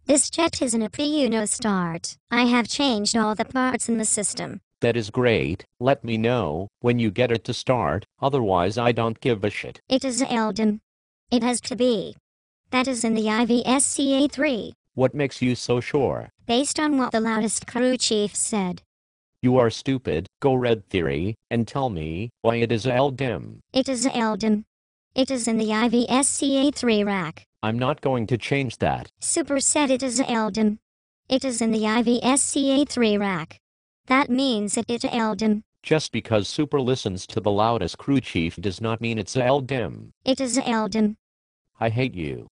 This jet is an APU no start. I have changed all the parts in the system. That is great. Let me know when you get it to start, otherwise I don't give a shit. It is LDM. It has to be. That is in the IVSCA3. What makes you so sure? Based on what the loudest crew chief said. You are stupid. Go Red Theory, and tell me why it is LDIM. It is LDM. It is in the IVSCA3 rack. I'm not going to change that. Super said it is LDIM. It is in the IVSCA3 rack. That means it is LDIM. Just because Super listens to the loudest crew chief does not mean it's LDIM. It is LDIM. I hate you.